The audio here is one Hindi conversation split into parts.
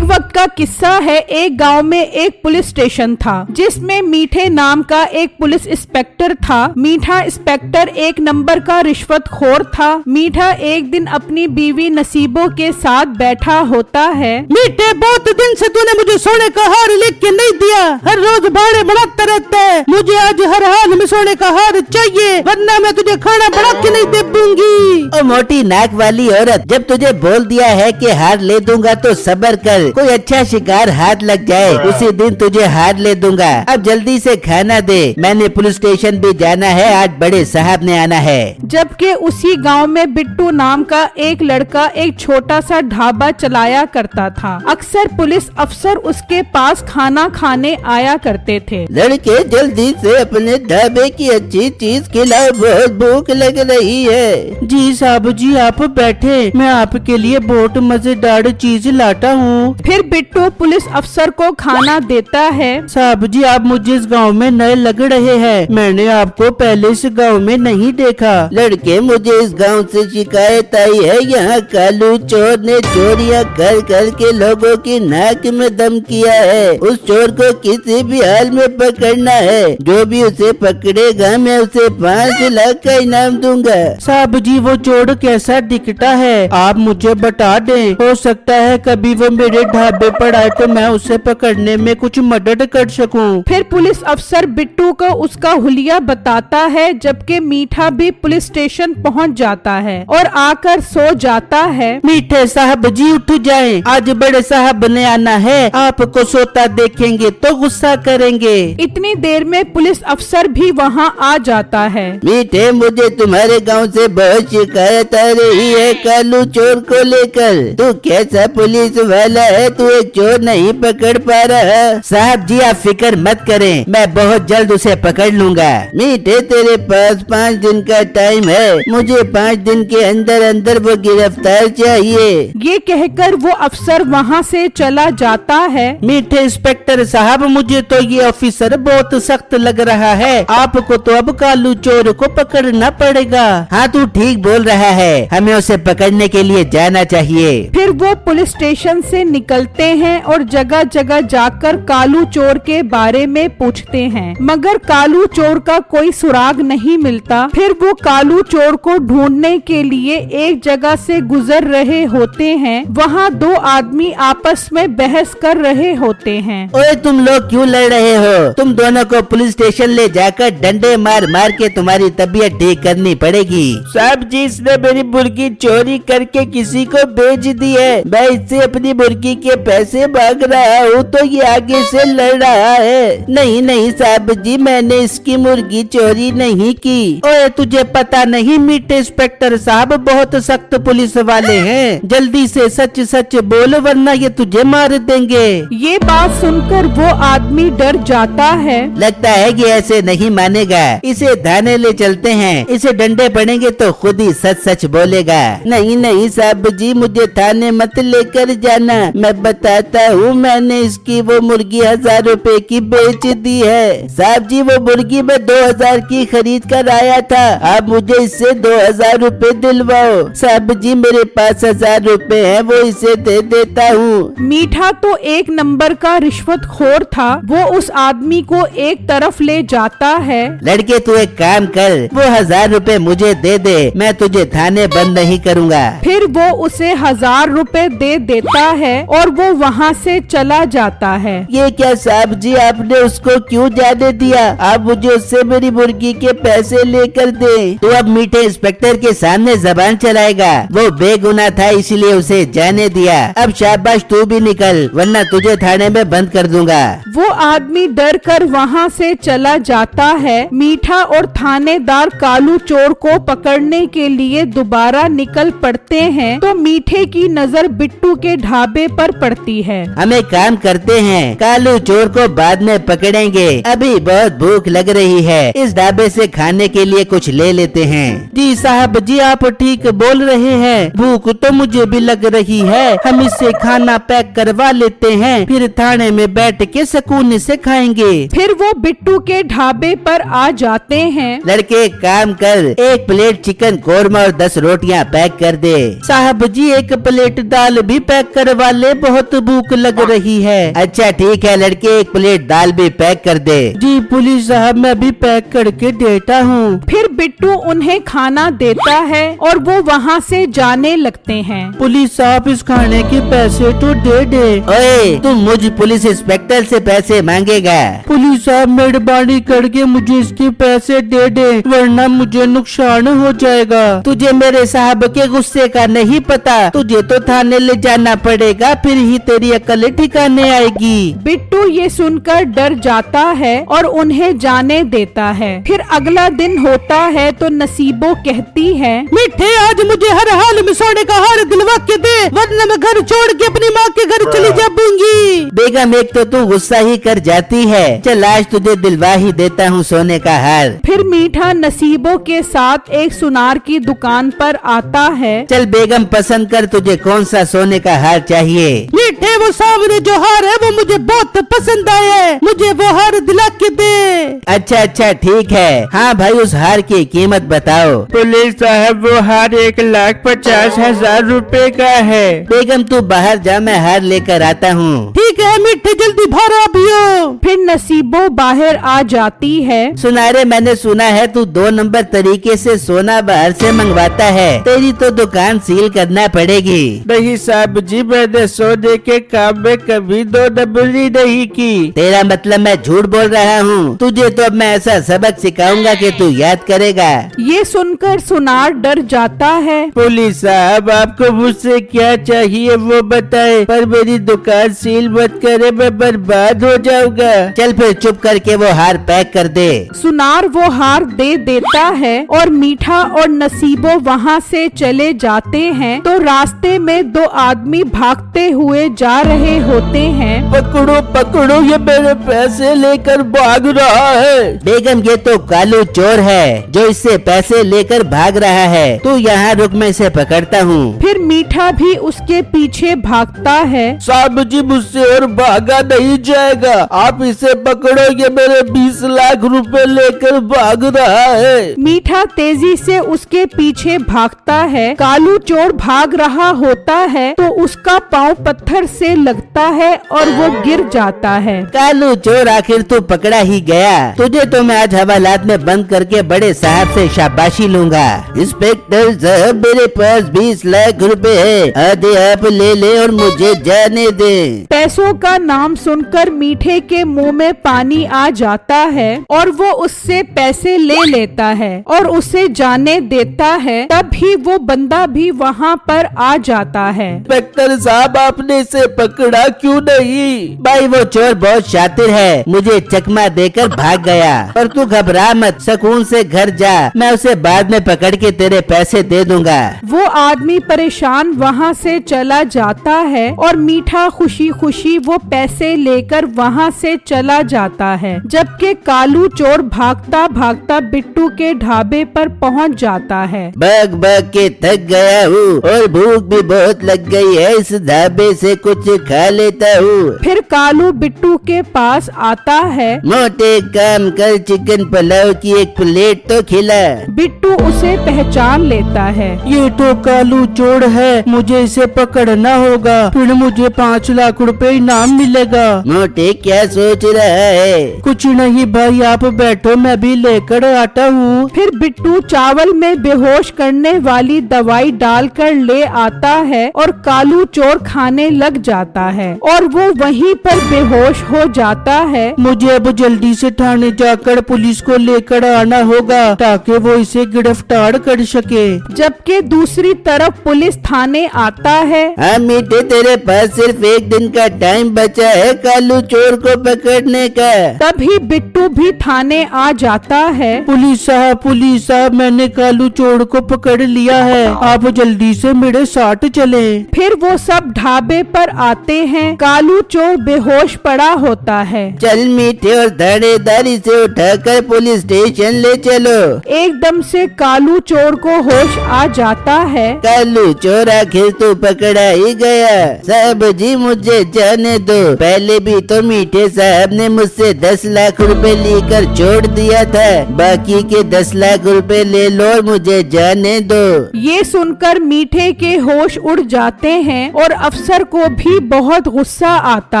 एक वक्त का किस्सा है। एक गांव में एक पुलिस स्टेशन था जिसमें मीठे नाम का एक पुलिस इंस्पेक्टर था। मीठा इंस्पेक्टर एक नंबर का रिश्वतखोर था। मीठा एक दिन अपनी बीवी नसीबों के साथ बैठा होता है। मीठे, बहुत दिन से तूने मुझे सोने का हार लिख के नहीं दिया। हर रोज भाड़े बढ़ाता रहता है। मुझे आज हर हाल में सोने का हार चाहिए, वरना मैं तुझे खाना बढ़ा के नहीं दे दूंगी। ओ मोटी नाक वाली औरत, जब तुझे बोल दिया है कि हार ले दूंगा तो सब्र कर। कोई अच्छा शिकार हाथ लग जाए उसी दिन तुझे हार ले दूंगा। अब जल्दी से खाना दे, मैंने पुलिस स्टेशन भी जाना है, आज बड़े साहब ने आना है। जबकि उसी गांव में बिट्टू नाम का एक लड़का एक छोटा सा ढाबा चलाया करता था। अक्सर पुलिस अफसर उसके पास खाना खाने आया करते थे। लड़के, जल्दी से अपने ढाबे की अच्छी चीज खिलाओ, बहुत भूख लग रही है। जी साहब जी, आप बैठे, मैं आपके लिए बहुत मजेदार चीज लाता हूँ। फिर बिट्टू पुलिस अफसर को खाना देता है। साहब जी, आप मुझे इस गांव में नए लग रहे हैं, मैंने आपको पहले इस गांव में नहीं देखा। लड़के, मुझे इस गांव से शिकायत आई है, यहाँ कालू चोर ने चोरियां कर कर के लोगों की नाक में दम किया है। उस चोर को किसी भी हाल में पकड़ना है, जो भी उसे पकड़ेगा मैं उसे 5 लाख का इनाम दूंगा। साहब जी, वो चोर कैसा दिखता है, आप मुझे बता दें, हो सकता है कभी वो मेरे ढाबे पर आए तो मैं उसे पकड़ने में कुछ मदद कर सकूं। फिर पुलिस अफसर बिट्टू को उसका हुलिया बताता है। जबकि मीठा भी पुलिस स्टेशन पहुंच जाता है और आकर सो जाता है। मीठे साहब जी, उठ जाएं, आज बड़े साहब ने आना है, आपको सोता देखेंगे तो गुस्सा करेंगे। इतनी देर में पुलिस अफसर भी वहां आ जाता है। मीठे, मुझे तुम्हारे गांव से बहुत शिकायत आ रही है कालू चोर को लेकर। तू कैसा पुलिस वाला है, तू एक चोर नहीं पकड़ पा रहा। साहब जी, आप फिक्र मत करें, मैं बहुत जल्द उसे पकड़ लूंगा। मीठे, तेरे पास 5 दिन का टाइम है, मुझे 5 दिन के अंदर अंदर वो गिरफ्तार चाहिए। ये कहकर वो अफसर वहाँ से चला जाता है। मीठे इंस्पेक्टर साहब, मुझे तो ये ऑफिसर बहुत सख्त लग रहा है, आपको तो अब कालू चोर को पकड़ना पड़ेगा। हाँ, तू ठीक बोल रहा है, हमें उसे पकड़ने के लिए जाना चाहिए। फिर वो पुलिस स्टेशन से निकलते हैं और जगह जगह जाकर कालू चोर के बारे में पूछते हैं, मगर कालू चोर का कोई सुराग नहीं मिलता। फिर वो कालू चोर को ढूंढने के लिए एक जगह से गुजर रहे होते हैं। वहाँ 2 आदमी आपस में बहस कर रहे होते हैं। ओए, तुम लोग क्यों लड़ रहे हो? तुम दोनों को पुलिस स्टेशन ले जाकर डंडे मार मार के तुम्हारी तबीयत ठीक करनी पड़ेगी। साहब जी, इसने मेरी मुर्गी चोरी करके किसी को बेच दी है, मैं इससे अपनी मुर्गी के पैसे मांग रहा हूँ तो ये आगे से लड़ रहा है। नहीं नहीं साहब जी, मैंने इसकी मुर्गी चोरी नहीं की। ओए, तुझे पता नहीं, मीठे इंस्पेक्टर साहब बहुत सख्त पुलिस वाले हैं, जल्दी से सच सच बोल वरना ये तुझे मार देंगे। ये बात सुनकर वो आदमी डर जाता है। लगता है कि ऐसे नहीं मानेगा, इसे थाने ले चलते हैं, इसे डंडे पड़ेंगे तो खुद ही सच सच बोलेगा। नहीं नहीं साहब जी, मुझे थाने मत लेकर जाना, मैं बताता हूँ, मैंने इसकी वो मुर्गी 1000 रुपए की बेच दी है। साहब जी, वो मुर्गी मैं 2000 की खरीद कर आया था, आप मुझे इससे 2000 रुपए दिलवाओ। साहब जी, मेरे पास 1000 रुपए है, वो इसे दे देता हूँ। मीठा तो एक नंबर का रिश्वतखोर था, वो उस आदमी को एक तरफ ले जाता है। लड़के, तू एक काम कर, वो 1000 रुपए मुझे दे दे, मैं तुझे थाने बंद नहीं करूँगा। फिर वो उसे 1000 रुपए दे देता है और वो वहाँ से चला जाता है। ये क्या साहब जी, आपने उसको क्यों जाने दिया? आप मुझे उससे मेरी मुर्गी के पैसे लेकर दे। तो अब मीठे इंस्पेक्टर के सामने जबान चलाएगा, वो बेगुनाह था इसलिए उसे जाने दिया। अब शाबाश, तू भी निकल वरना तुझे थाने में बंद कर दूंगा। वो आदमी डर कर वहाँ से चला जाता है। मीठा और थानेदार कालू चोर को पकड़ने के लिए दोबारा निकल पड़ते हैं तो मीठे की नजर बिट्टू के ढाबे पर पड़ती है। हम एक काम करते हैं, कालू चोर को बाद में पकड़ेंगे, अभी बहुत भूख लग रही है, इस ढाबे से खाने के लिए कुछ ले लेते हैं। जी साहब जी, आप ठीक बोल रहे हैं, भूख तो मुझे भी लग रही है, हम इससे खाना पैक करवा लेते हैं, फिर थाने में बैठ के सुकून से खाएंगे। फिर वो बिट्टू के ढाबे पर आ जाते हैं। लड़के, एक काम कर, 1 प्लेट चिकन कोरमा और 10 रोटियां पैक कर दे। साहब जी, 1 प्लेट दाल भी पैक करवा ले। मुझे बहुत भूख लग रही है। अच्छा ठीक है लड़के, एक प्लेट दाल भी पैक कर दे। जी पुलिस साहब, मैं भी पैक करके देता हूँ। फिर बिट्टू उन्हें खाना देता है और वो वहाँ से जाने लगते हैं। पुलिस साहब, इस खाने के पैसे तो दे दे। ओए, तुम मुझ पुलिस इंस्पेक्टर से पैसे मांगेगा? पुलिस साहब, मेहरबानी करके मुझे इसके पैसे दे दे, वरना मुझे नुकसान हो जाएगा। तुझे मेरे साहब के गुस्से का नहीं पता, तुझे तो थाने ले जाना पड़ेगा, फिर ही तेरी अकल ठिकाने आएगी। बिट्टू ये सुनकर डर जाता है और उन्हें जाने देता है। फिर अगला दिन होता है तो नसीबो कहती है, मीठे, आज मुझे हर हाल में सोने का हार दिलवा के दे, वरना मैं घर छोड़ के अपनी माँ के घर चली जाऊंगी। बेगम, एक तो तू गुस्सा ही कर जाती है, चल आज तुझे दिलवा ही देता हूँ सोने का हार। फिर मीठा नसीबो के साथ एक सुनार की दुकान पर आता है। चल बेगम, पसंद कर तुझे कौन सा सोने का हार चाहिए। मीठे, वो सामने जो हार है वो मुझे बहुत पसंद आया है, मुझे वो हार दिला के दे। अच्छा ठीक है। हाँ भाई, उस हार की कीमत बताओ। पुलिस साहब, वो हार 1,50,000 रुपए का है। बेगम तू बाहर जा, मैं हार लेकर आता हूँ। ठीक है मीठे, जल्दी बाहर आ बियो। फिर नसीबो बाहर आ जाती है। सुनारे, मैंने सुना है तू 2 नंबर तरीके से सोना बाहर से मंगवाता है, तेरी तो दुकान सील करना पड़ेगी। नहीं साहब जी, मैंने सोने के काम में कभी 2 नंबरी नहीं की। तेरा मतलब मैं झूठ बोल रहा हूँ? तुझे तो अब मैं ऐसा सबक सिखाऊंगा कि तू याद करेगा। ये सुनकर सुनार डर जाता है। पुलिस साहब, आपको मुझसे क्या चाहिए वो बताएं, पर मेरी दुकान सील मत करे, मैं बर्बाद हो जाऊंगा। चल फिर चुप करके वो हार पैक कर दे। सुनार वो हार दे देता है और मीठा और नसीबो वहाँ से चले जाते हैं। तो रास्ते में 2 आदमी भागते हुए जा रहे होते हैं। पकड़ो पकड़ो, ये मेरे पैसे लेकर भाग रहा है। बेगम, ये तो कालू चोर है जो इससे पैसे लेकर भाग रहा है। तू यहाँ रुक, मैं इसे पकड़ता हूँ। फिर मीठा भी उसके पीछे भागता है। साहब जी, मुझसे और भागा नहीं जाएगा, आप इसे पकड़ो, ये मेरे 20 लाख रुपए लेकर भाग रहा है। मीठा तेजी से उसके पीछे भागता है। कालू चोर भाग रहा होता है तो उसका पाँव पत्थर से लगता है और वो गिर जाता है। कालू चोर, आखिर तू पकड़ा ही गया। तुझे तो मैं आज हवालात में बंद करके बड़े साहब से शाबाशी लूंगा। इंस्पेक्टर साहब, मेरे पास 20 लाख रुपए है, आधे आप ले ले और मुझे जाने दे। पैसों का नाम सुनकर मीठे के मुंह में पानी आ जाता है और वो उससे पैसे ले लेता है और उसे जाने देता है। तभी वो बंदा भी वहाँ पर आ जाता है। इंस्पेक्टर साहब, आपने इसे पकड़ा क्यों नहीं? भाई वो चोर बहुत शातिर है, मुझे चकमा देकर भाग गया। पर तू घबरा मत, सुकून से घर जा, मैं उसे बाद में पकड़ के तेरे पैसे दे दूंगा। वो आदमी परेशान वहाँ से चला जाता है और मीठा खुशी खुशी वो पैसे लेकर वहाँ से चला जाता है। जबकि कालू चोर भागता भागता बिट्टू के ढाबे पर पहुँच जाता है। भाग भाग के थक गया हूँ और भूख भी बहुत लग गई है, इस ढाबे से कुछ खा लेता हूँ। फिर कालू बिट्टू के पास आता है। मोटे काम कर, चिकन पुलाव की 1 प्लेट तो खिला। बिट्टू उसे पहचान लेता है। ये तो कालू चोर है, मुझे इसे पकड़ना होगा, फिर मुझे 5 लाख रुपए इनाम मिलेगा। मोटे क्या सोच रहा है? कुछ नहीं भाई, आप बैठो, मैं भी लेकर आता हूँ। फिर बिट्टू चावल में बेहोश करने वाली दवाई डालकर ले आता है और कालू चोर खाने लग जाता है और वो वहीं पर बेहोश हो जाता है। मुझे अब जल्दी से थाने जाकर पुलिस को लेकर आना होगा ताकि वो इसे गिरफ्तार कर सके। जबकि दूसरी तरफ पुलिस थाने आता है। हाँ मीठे, तेरे पास सिर्फ 1 दिन का टाइम बचा है कालू चोर को पकड़ने का। तभी बिट्टू भी थाने आ जाता है। पुलिस साहब, मैंने कालू चोर को पकड़ लिया है, आप जल्दी से मेरे साथ चले। फिर वो सब ढाबे पर आते हैं। कालू चोर बेहोश पड़ा होता है। चल मीठे, और दाढ़ेदारी से उठाकर पुलिस स्टेशन ले चलो। एकदम से कालू चोर को होश आ जाता है। कालू चोर, आखिर तू पकड़ा ही गया। साहब जी, मुझे जाने दो, पहले भी तो मीठे साहब ने मुझसे 10 लाख रुपए लेकर छोड़ दिया था, बाकी के 10 लाख रुपए ले लो और मुझे जाने दो। ये सुनकर मीठे के होश उड़ जाते हैं और अफसर को को भी बहुत गुस्सा आता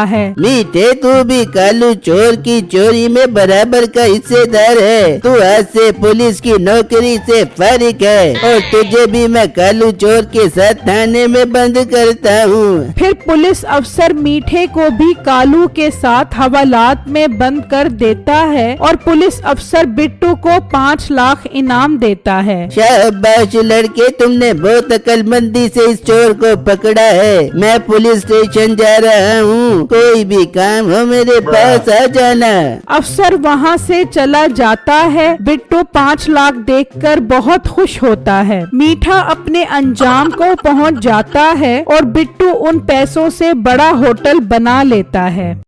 है। मीठे, तू भी कालू चोर की चोरी में बराबर का हिस्सेदार है। तू आज से पुलिस की नौकरी से फारिग है और तुझे भी मैं कालू चोर के साथ थाने में बंद करता हूँ। फिर पुलिस अफसर मीठे को भी कालू के साथ हवालात में बंद कर देता है और पुलिस अफसर बिट्टू को 5 लाख इनाम देता है। शाबाश लड़के, तुमने बहुत अक्लमंदी से इस चोर को पकड़ा है। मैं पुलिस स्टेशन जा रहा हूँ, कोई भी काम हो मेरे पास आ जाना। अफसर वहाँ से चला जाता है। बिट्टू 5 लाख देखकर बहुत खुश होता है। मीठा अपने अंजाम को पहुँच जाता है और बिट्टू उन पैसों से बड़ा होटल बना लेता है।